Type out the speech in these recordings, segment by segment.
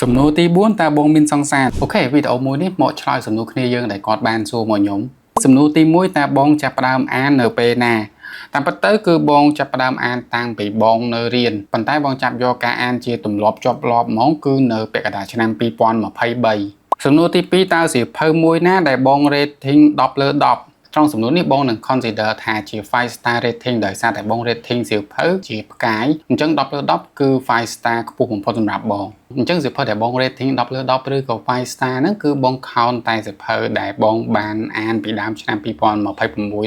សំណួរទី4តើបងមានសង្សារអូខេវីដេអូមួយនេះមកឆ្លើយសំណួរគ្នាយើងដែលគាត់បានសួរមកខ្ញុំសំណួរទី1តើបងចាប់ផ្ដើមអាននៅពេលណាតាមពិតទៅគឺបងចាប់ផ្ដើមអានតាំងពីបងនៅរៀនប៉ុន្តែបងចាប់យកការអានជាទម្លាប់ជាប់លាប់ហ្មងគឺនៅពាក់កណ្ដាលឆ្នាំ2023សំណួរទី2តើសៀវភៅមួយណាដែលបង rating 10 លើ 10trong សំណួរនេះបងនឹង consider ថាជា 5 star rating ដោយសារតែបង rating សៀវភៅជាផ្កាយអញ្ចឹង10 លើ 10 គឺ 5 star ខ្ពស់បំផុតសម្រាប់បងអញ្ចឹងសៀវភៅដែលបង rating 10 លើ 10 ឬក៏ 5 star ហ្នឹងគឺបង count តែសៀវភៅដែលបងបានអានពីដើមឆ្នាំ2026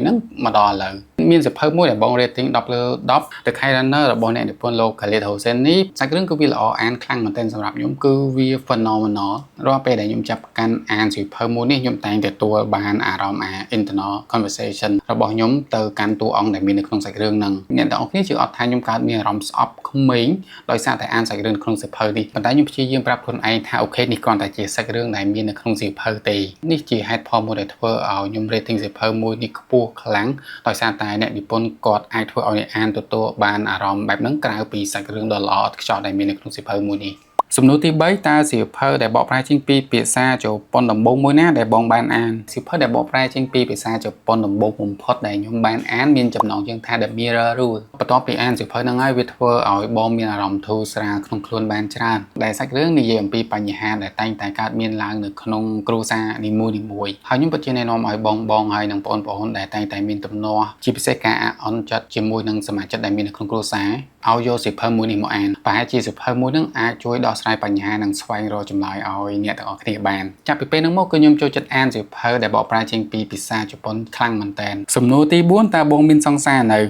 ហ្នឹងមកដល់ឥឡូវមានសៀវភៅមួយដែលបង rating 10 លើ 10 The Kindness របស់អ្នកនិពន្ធលោក Khalid Hosseini សាច់រឿងគឺវាល្អអានខ្លាំងមែនទែនសម្រាប់ខ្ញុំគឺវា phenomenal រាល់ពេលដែលខ្ញុំចាប់កាន់អានសៀវភៅមួយនេះខ្ញុំតែងទទួលបានអារម្មណ៍internal conversation របស់ខ្ញុំទៅកាន់តួអង្គដែលមាននៅក្នុងសាច់រឿងហ្នឹងអ្នកទាំងអស់គ្នាជឿអត់ថាខ្ញុំកើតមានអារម្មណ៍ស្អប់ក្មេងដោយសារតែអានសាច់រឿងក្នុងសៀវភៅនេះប៉ុន្តែខ្ញុំព្យាយាមប្រាប់ខ្លួនឯងថាអូខេនេះគ្រាន់តែជាសាច់រឿងដែលមាននៅក្នុងសៀវភៅទេនេះជាហេតុផលមួយដែលធ្វើឲ្យខ្ញុំ rating សៀវភៅមួយនេះខ្ពស់ខ្លាំងដោយសារតែអ្នកនិពន្ធគាត់អាចធ្វើឲ្យអ្នកអានទទួលបានអារម្មណ៍បែបហ្នឹងក្រៅពីសាច់រឿងដ៏ល្អឥតខ្ចោះដែលមាននៅក្នុងសៀវភៅមួយនេះសំណួរទី3តើសៀវភៅដែលបកប្រែចេញពីភាសាជប៉ុនដំបូងមួយណាដែលបងបានអានសៀវភៅដែលបកប្រែចេញពីភាសាជប៉ុនដំបូងបំផុតដែលខ្ញុំបានអានមានចំណងជើងថា The Mirror Rule បន្ទាប់ពីអានសៀវភៅហ្នឹងហើយវាធ្វើឲ្យបងមានអារម្មណ៍ធូរស្រាលក្នុងខ្លួនបានច្រើនដែលសាច់រឿងនិយាយអំពីបញ្ហាដែលតែងតែកើតមានឡើងនៅក្នុងគ្រួសារនីមួយៗហើយខ្ញុំពិតជាណែនាំឲ្យបងហើយនិងបងប្អូនដែលតែងតែមានទំនាស់ជាពិសេសការអន់ចិត្តជាមួយនឹងសមាជិកដែលមាននៅក្នុងគ្រួសារឲ្យយកសៀវភៅមួយនេះមកអានប្រហែលជាសៀវភៅមួយហ្នឹងអាចជួយដោះស្រាយបញ្ហានិងស្វែងរកចម្លើយឲ្យអ្នកទាំងអស់គ្នាបានចាប់ពីពេលហ្នឹងមកគឺខ្ញុំចូលចិត្តអានសៀវភៅដែលបកប្រែចេញពីភាសាជប៉ុនខ្លាំងមែនតើសំណួរទី4តើបងមានសង្សារនៅ